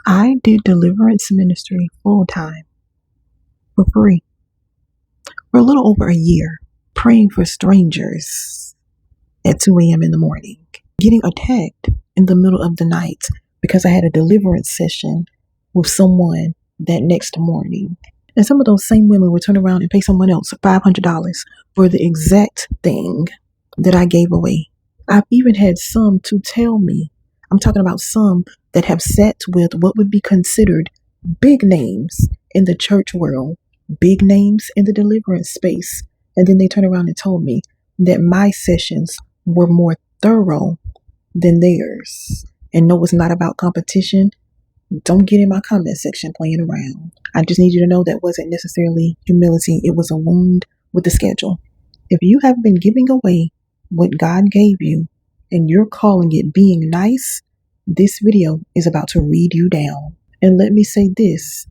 I did deliverance ministry full time for free for a little over a year, praying for strangers at 2 a.m. in the morning, getting attacked in the middle of the night because I had a deliverance session with someone that next morning. And some of those same women would turn around and pay someone else $500 for the exact thing that I gave away. I've even had some to tell me, I'm talking about some that have sat with what would be considered big names in the church world, big names in the deliverance space. And then they turn around and told me that my sessions were more thorough than theirs. And no, it's not about competition. Don't get in my comment section playing around. I just need you to know that wasn't necessarily humility. It was a wound with the schedule. If you have been giving away what God gave you and you're calling it being nice, this video is about to read you down. And let me say this.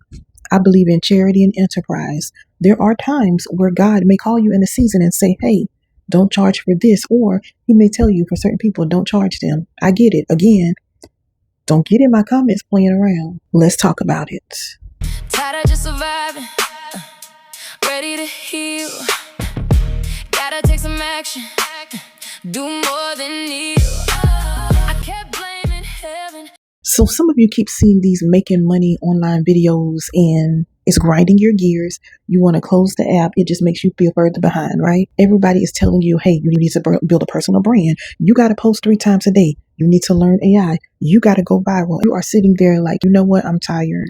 I believe in charity and enterprise. There are times where God may call you in a season and say, hey, don't charge for this. Or he may tell you for certain people, don't charge them. I get it. Again, don't get in my comments playing around. Let's talk about it. Tired of just surviving, ready to heal. Gotta take some action, do more than need. I kept blaming heaven. So some of you keep seeing these making money online videos and it's grinding your gears. You want to close the app. It just makes you feel further behind, right? Everybody is telling you, hey, you need to build a personal brand. You got to post 3 times a day. You need to learn AI. You got to go viral. You are sitting there like, you know what? I'm tired.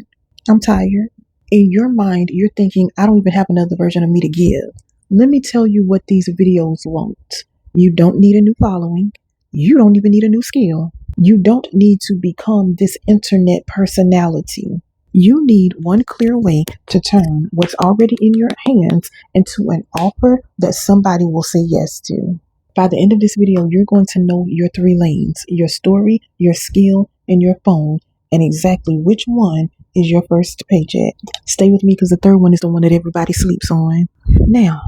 I'm tired. In your mind, you're thinking, I don't even have another version of me to give. Let me tell you what these videos won't. You don't need a new following. You don't even need a new skill. You don't need to become this internet personality. You need one clear way to turn what's already in your hands into an offer that somebody will say yes to. By the end of this video, you're going to know your 3 lanes, your story, your skill, and your phone, and exactly which one is your first paycheck. Stay with me because the third one is the one that everybody sleeps on. Now,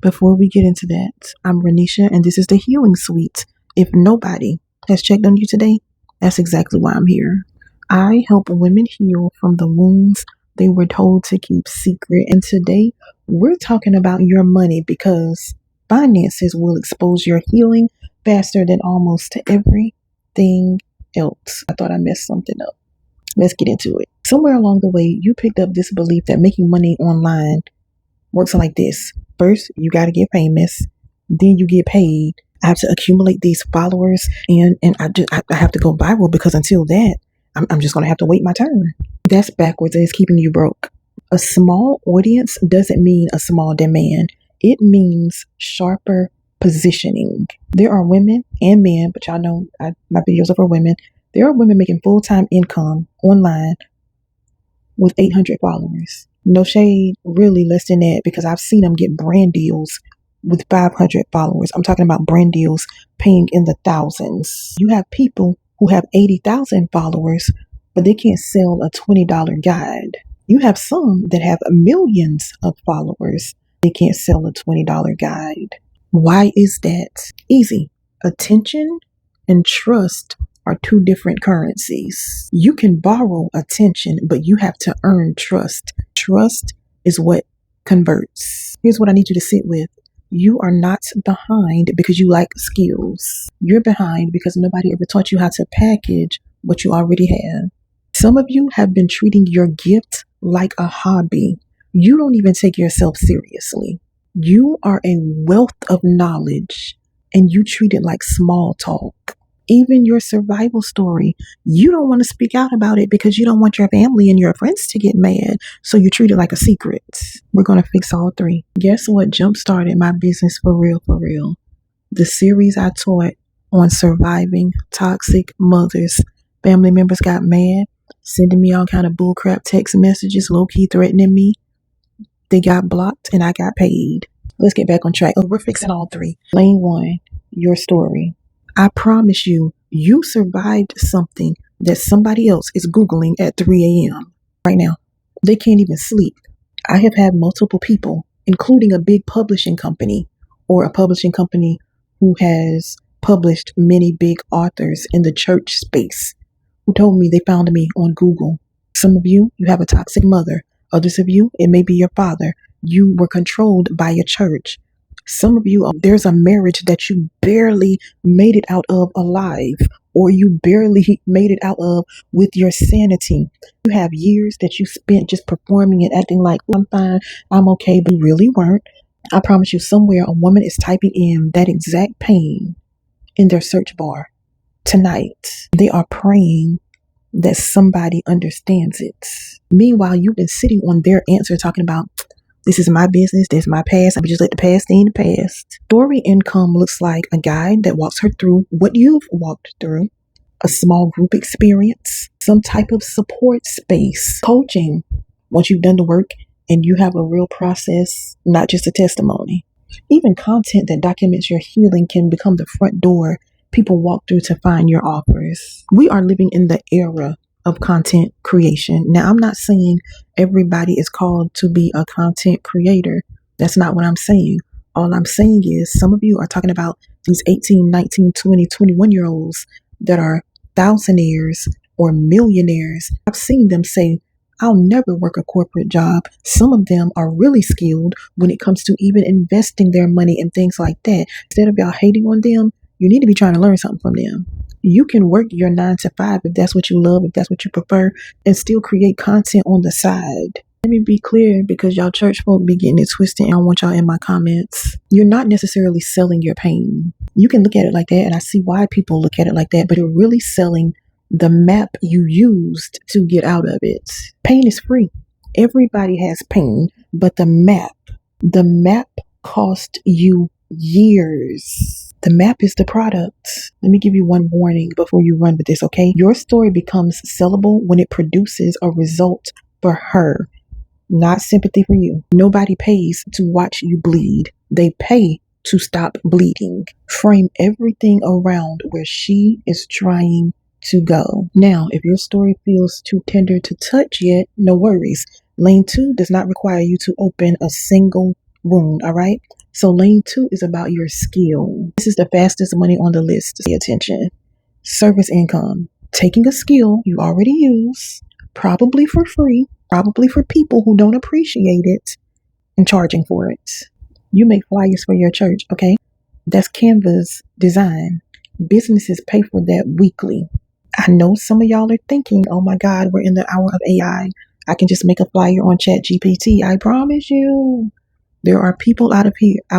before we get into that, I'm Renisha, and this is the Healing Suite. If nobody has checked on you today, that's exactly why I'm here. I help women heal from the wounds they were told to keep secret. And today we're talking about your money because finances will expose your healing faster than almost everything else. I thought I messed something up. Let's get into it. Somewhere along the way, you picked up this belief that making money online works like this. First, you got to get famous. Then you get paid. I have to accumulate these followers and I have to go viral because until that, I'm just going to have to wait my turn. That's backwards and it's keeping you broke. A small audience doesn't mean a small demand. It means sharper positioning. There are women and men, but y'all know my videos are for women. There are women making full-time income online with 800 followers. No shade, really less than that because I've seen them get brand deals with 500 followers. I'm talking about brand deals paying in the thousands. You have people who have 80,000 followers, but they can't sell a $20 guide. You have some that have millions of followers. They can't sell a $20 guide. Why is that? Easy. Attention and trust are 2 different currencies. You can borrow attention, but you have to earn trust. Trust is what converts. Here's what I need you to sit with. You are not behind because you lack skills. You're behind because nobody ever taught you how to package what you already have. Some of you have been treating your gift like a hobby. You don't even take yourself seriously. You are a wealth of knowledge and you treat it like small talk. Even your survival story, you don't want to speak out about it because you don't want your family and your friends to get mad. So you treat it like a secret. We're going to fix all 3. Guess what jump-started my business for real, for real? The series I taught on surviving toxic mothers. Family members got mad, sending me all kind of bullcrap text messages, low-key threatening me. They got blocked and I got paid. Let's get back on track. We're fixing all 3. Lane 1, your story. I promise you, you survived something that somebody else is Googling at 3 a.m. right now. They can't even sleep. I have had multiple people, including a big publishing company or a publishing company who has published many big authors in the church space, who told me they found me on Google. Some of you, you have a toxic mother. Others of you, it may be your father. You were controlled by a church. Some of you, there's a marriage that you barely made it out of alive, or you barely made it out of with your sanity. You have years that you spent just performing and acting like, I'm fine, I'm okay, but you really weren't. I promise you, somewhere a woman is typing in that exact pain in their search bar tonight. They are praying that somebody understands it. Meanwhile, you've been sitting on their answer talking about, this is my business, this is my past, I would just let the past stay in the past. Story income looks like a guide that walks her through what you've walked through, a small group experience, some type of support space, coaching once you've done the work and you have a real process, not just a testimony. Even content that documents your healing can become the front door people walk through to find your offers. We are living in the era of content creation. Now, I'm not saying everybody is called to be a content creator. That's not what I'm saying. All I'm saying is some of you are talking about these 18, 19, 20, 21-year-olds that are thousandaires or millionaires. I've seen them say, I'll never work a corporate job. Some of them are really skilled when it comes to even investing their money and things like that. Instead of y'all hating on them, you need to be trying to learn something from them. You can work your 9 to 5 if that's what you love, if that's what you prefer, and still create content on the side. Let me be clear, because y'all church folk be getting it twisted. I don't want y'all in my comments. You're not necessarily selling your pain. You can look at it like that, and I see why people look at it like that, but you're really selling the map you used to get out of it. Pain is free. Everybody has pain, but the map cost you years. The map is the product. Let me give you one warning before you run with this, okay? Your story becomes sellable when it produces a result for her, not sympathy for you. Nobody pays to watch you bleed. They pay to stop bleeding. Frame everything around where she is trying to go. Now, if your story feels too tender to touch yet, no worries. Lane 2 does not require you to open a single wound, all right? So lane 2 is about your skill. This is the fastest money on the list. Pay attention. Service income. Taking a skill you already use, probably for free, probably for people who don't appreciate it, and charging for it. You make flyers for your church, okay? That's Canva's design. Businesses pay for that weekly. I know some of y'all are thinking, oh my God, we're in the hour of AI. I can just make a flyer on ChatGPT. I promise you. There are people out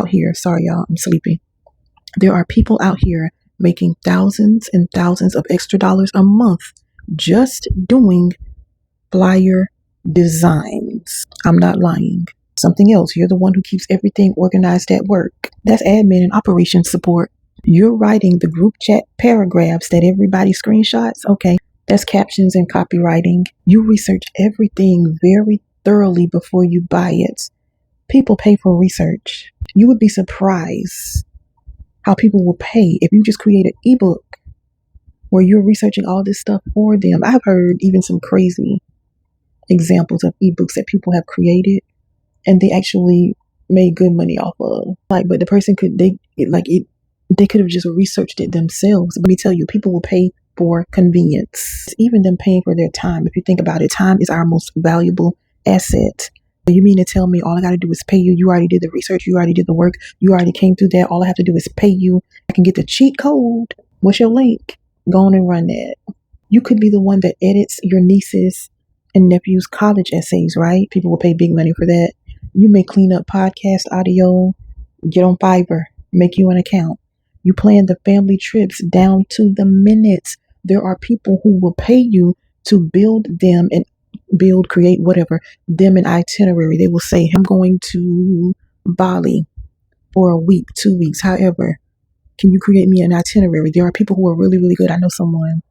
here. Sorry, y'all, I'm sleepy. There are people out here making thousands and thousands of extra dollars a month just doing flyer designs. I'm not lying. Something else. You're the one who keeps everything organized at work. That's admin and operations support. You're writing the group chat paragraphs that everybody screenshots. Okay, that's captions and copywriting. You research everything very thoroughly before you buy it. People pay for research. You would be surprised how people will pay if you just create an ebook where you're researching all this stuff for them. I've heard even some crazy examples of ebooks that people have created and they actually made good money off of. But the person they could have just researched it themselves. Let me tell you, people will pay for convenience. Even them paying for their time. If you think about it, time is our most valuable asset. You mean to tell me all I got to do is pay you? You already did the research. You already did the work. You already came through that. All I have to do is pay you. I can get the cheat code. What's your link? Go on and run that. You could be the one that edits your nieces and nephews' college essays, right? People will pay big money for that. You may clean up podcast audio, get on Fiverr, make you an account. You plan the family trips down to the minute. There are people who will pay you to build them and create whatever, them an itinerary. They will say, I'm going to Bali for a week, 2 weeks, however. Can you create me an itinerary? There are people who are really, really good. I know someone,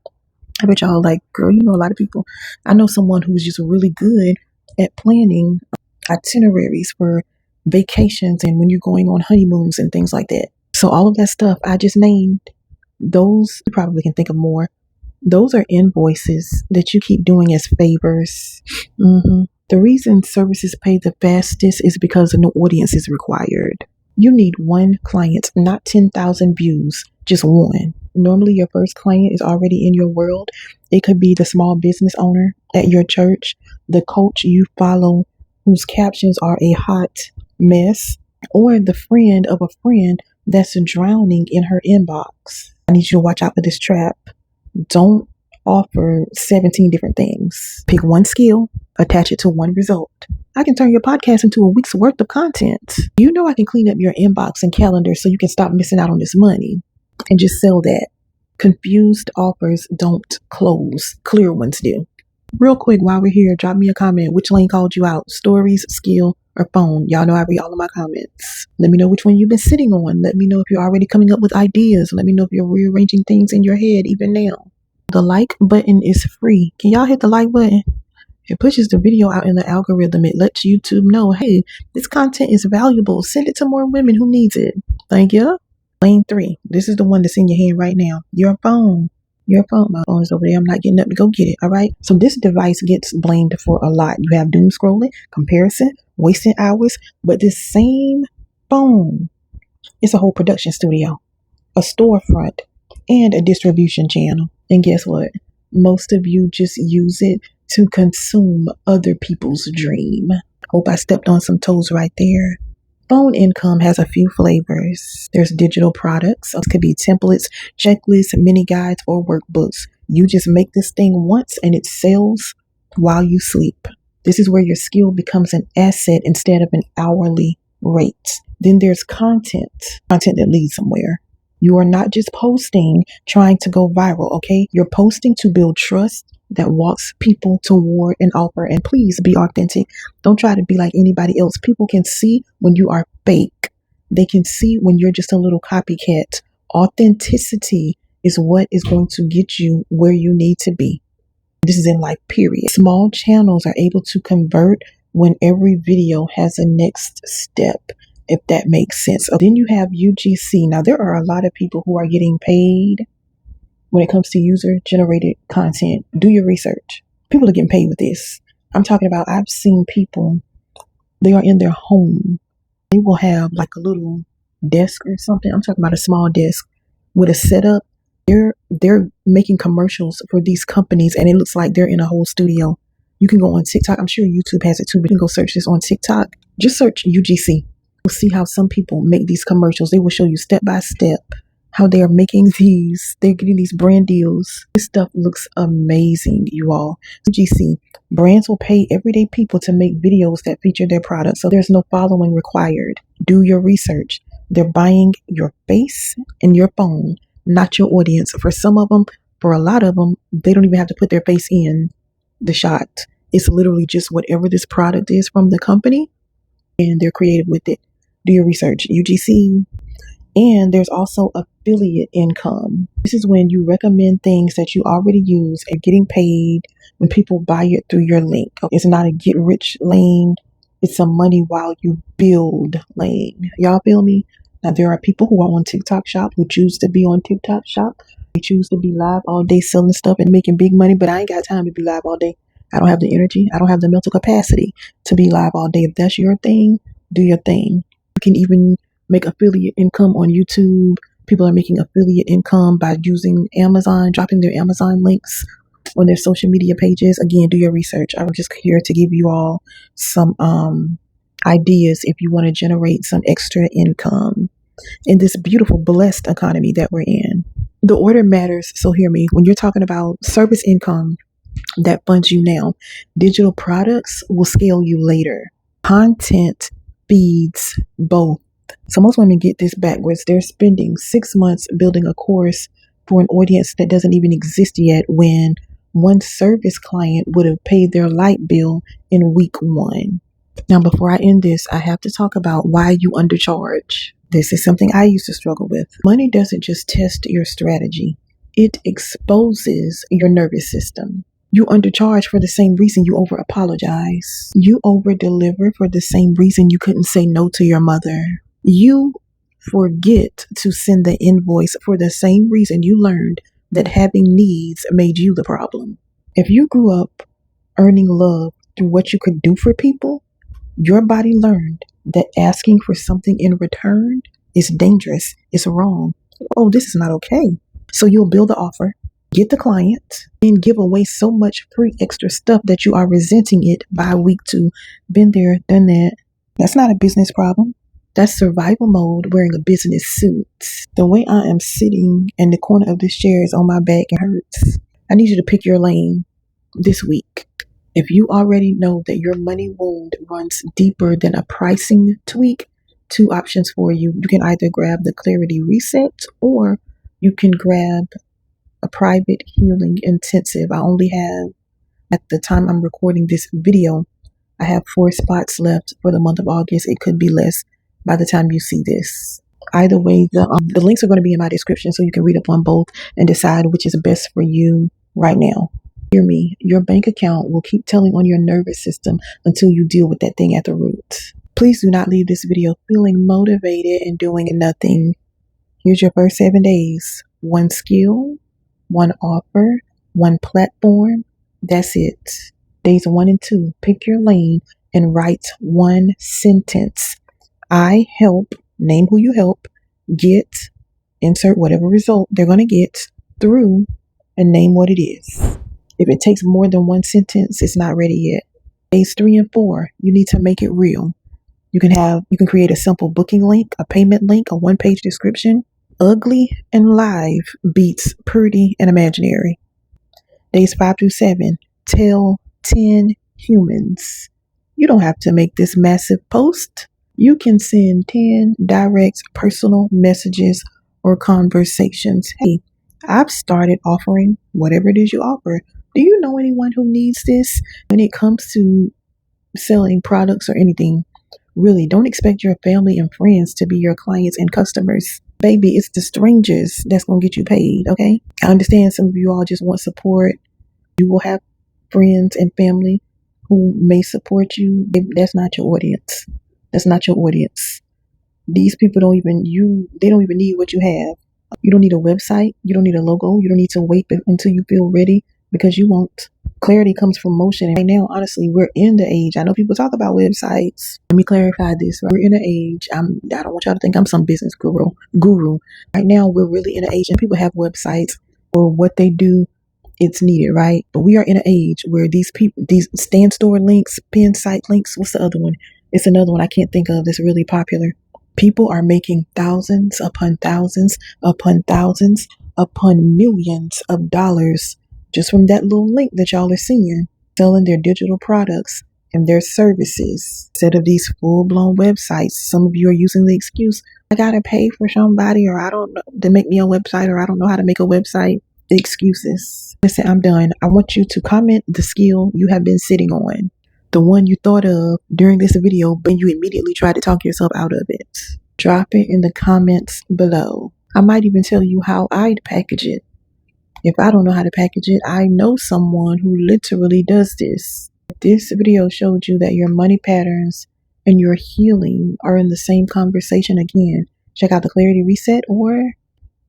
I bet y'all like, girl, you know a lot of people. I know someone who's just really good at planning itineraries for vacations and when you're going on honeymoons and things like that. So all of that stuff I just named, those, you probably can think of more. Those are invoices that you keep doing as favors. The reason services pay the fastest is because no audience is required. You need one client, not 10,000 views, just one. Normally your first client is already in your world It could be the small business owner at your church, the coach you follow whose captions are a hot mess, or the friend of a friend that's drowning in her inbox. I need you to watch out for this trap. Don't offer 17 different things. Pick one skill, attach it to one result. I can turn your podcast into a week's worth of content. You know I can clean up your inbox and calendar so you can stop missing out on this money and just sell that. Confused offers don't close. Clear ones do. Real quick, while we're here, drop me a comment. Which lane called you out? Stories, skill, or phone? Y'all know I read all of my comments. Let me know which one you've been sitting on. Let me know if you're already coming up with ideas. Let me know if you're rearranging things in your head even now. The like button is free. Can y'all hit the like button? It pushes the video out in the algorithm. It lets YouTube know, hey, this content is valuable. Send it to more women who needs it. Thank you. Lane 3. This is the one that's in your hand right now. Your phone. Your phone. My phone is over there. I'm not getting up to go get it. All right. So this device gets blamed for a lot. You have doom scrolling, comparison, wasting hours. But this same phone, it's a whole production studio, a storefront, and a distribution channel. And guess what? Most of you just use it to consume other people's dream. Hope I stepped on some toes right there. Phone income has a few flavors. There's digital products. It could be templates, checklists, mini guides, or workbooks. You just make this thing once and it sells while you sleep. This is where your skill becomes an asset instead of an hourly rate. Then there's content that leads somewhere. You are not just posting trying to go viral, okay? You're posting to build trust that walks people toward an offer. And please be authentic. Don't try to be like anybody else. People can see when you are fake. They can see when you're just a little copycat. Authenticity is what is going to get you where you need to be. This is in life, period. Small channels are able to convert when every video has a next step, if that makes sense. Then you have UGC. Now, there are a lot of people who are getting paid when it comes to user-generated content. Do your research. People are getting paid with this. I'm talking about, I've seen people, they are in their home. They will have like a little desk or something. I'm talking about a small desk with a setup. They're making commercials for these companies, and it looks like they're in a whole studio. You can go on TikTok. I'm sure YouTube has it too, but you can go search this on TikTok. Just search UGC. You'll see how some people make these commercials. They will show you step by step how they are making these. They're getting these brand deals. This stuff looks amazing, you all. UGC. Brands will pay everyday people to make videos that feature their products, so there's no following required. Do your research. They're buying your face and your phone, not your audience. For some of them, for a lot of them, they don't even have to put their face in the shot. It's literally just whatever this product is from the company, and they're creative with it. Do your research. UGC. And there's also affiliate income. This is when you recommend things that you already use and getting paid when people buy it through your link. It's not a get rich lane. It's a money while you build lane. Y'all feel me? Now, there are people who are on TikTok Shop who choose to be on TikTok Shop. They choose to be live all day selling stuff and making big money, but I ain't got time to be live all day. I don't have the energy. I don't have the mental capacity to be live all day. If that's your thing, do your thing. You can even make affiliate income on YouTube. People are making affiliate income by using Amazon, dropping their Amazon links on their social media pages. Again, do your research. I'm just here to give you all some ideas if you want to generate some extra income in this beautiful, blessed economy that we're in. The order matters, so hear me. When you're talking about service income that funds you now, digital products will scale you later. Content feeds both. So most women get this backwards. They're spending 6 months building a course for an audience that doesn't even exist yet, when one service client would have paid their light bill in week 1. Now, before I end this, I have to talk about why you undercharge. This is something I used to struggle with. Money doesn't just test your strategy. It exposes your nervous system. You undercharge for the same reason you over apologize. You over deliver for the same reason you couldn't say no to your mother. You forget to send the invoice for the same reason you learned that having needs made you the problem. If you grew up earning love through what you could do for people, your body learned that asking for something in return is dangerous. It's wrong. Oh, this is not okay. So you'll build the offer. get the client, and give away so much free extra stuff that you are resenting it by week 2. Been there, done that. That's not a business problem. That's survival mode wearing a business suit. The way I am sitting and the corner of this chair is on my back and hurts. I need you to pick your lane this week. If you already know that your money wound runs deeper than a pricing tweak, 2 options for you. You can either grab the Clarity Reset or you can grab a private healing intensive. I only have, at the time I'm recording this video, I have 4 spots left for the month of August. It could be less by the time you see this. Either way, the links are going to be in my description so you can read up on both and decide which is best for you right now. Hear me, your bank account will keep telling on your nervous system until you deal with that thing at the root. Please do not leave this video feeling motivated and doing nothing. Here's your first 7 days. 1 skill, 1 offer, 1 platform. That's it. Days 1 and 2, pick your lane and write 1 sentence. I help, name who you help, get, insert whatever result they're going to get through, and name what it is. If it takes more than 1 sentence, it's not ready yet. Days 3 and 4, you need to make it real. You can create a simple booking link, a payment link, a 1-page description. Ugly and live beats pretty and imaginary. Days 5 through 7, tell 10 humans. You don't have to make this massive post. You can send 10 direct personal messages or conversations. Hey, I've started offering whatever it is you offer. Do you know anyone who needs this? When it comes to selling products or anything, really don't expect your family and friends to be your clients and customers. Baby, it's the strangers that's going to get you paid, okay? I understand some of you all just want support. You will have friends and family who may support you. That's not your audience. That's not your audience. These people they don't even need what you have. You don't need a website. You don't need a logo. You don't need to wait until you feel ready, because you won't. Clarity comes from motion. And right now, honestly, we're in the age. I know people talk about websites. Let me clarify this. We're in an age. I don't want y'all to think I'm some business guru. Right now, we're really in an age and people have websites or what they do. It's needed, right? But we are in an age where these stand store links, pin site links, what's the other one? It's another one I can't think of that's really popular. People are making thousands upon thousands upon thousands upon millions of dollars just from that little link that y'all are seeing, selling their digital products and their services instead of these full-blown websites. Some of you are using the excuse, I gotta pay for somebody, or I don't know to make me a website, or I don't know how to make a website. Excuses. Listen, I'm done. I want you to comment the skill you have been sitting on, the one you thought of during this video, but you immediately tried to talk yourself out of it. Drop it in the comments below. I might even tell you how I'd package it. If I don't know how to package it, I know someone who literally does this. This video showed you that your money patterns and your healing are in the same conversation again. Check out the Clarity Reset or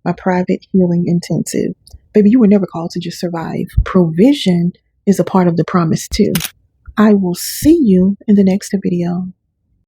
my private healing intensive. Baby, you were never called to just survive. Provision is a part of the promise too. I will see you in the next video.